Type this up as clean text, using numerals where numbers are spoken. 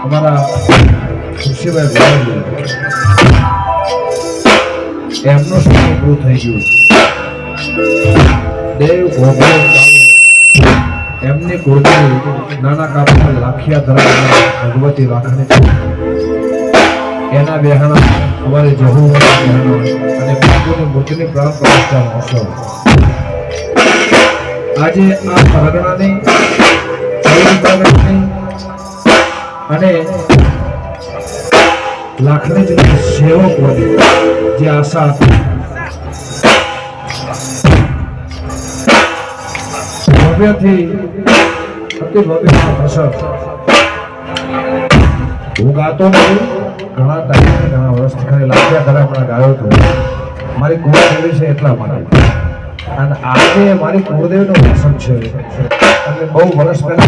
અમારા ખુશીભાઈ ગોળાજી એમનું સપનું પૂરું થઈ ગયું. દેવ ભોગો એમની કુળદેવી નાના કાપના લાખિયા ધરાવનાર ભગવતી વાઘાણી એના બેહાણા અમારી જહુ અને બાપુની મૂર્તિની પ્રાણ પ્રતિષ્ઠા મહોત્સવ આજે આ પરગણાની અને લાખની સેવકોની જે આશા હતી ભવ્યથી અતિ ભવ્ય પ્રસંગ હું ગાતો નથી ઘણા ટાઈમ ઘણા વર્ષથી ખાલી લાખ્યા ધરા હમણાં ગાયો હતો મારી કુળદેવી છે એટલા માટે અને આજે મારી કુળદેવીનો પ્રસંગ છે અને બહુ વર્ષ પહેલા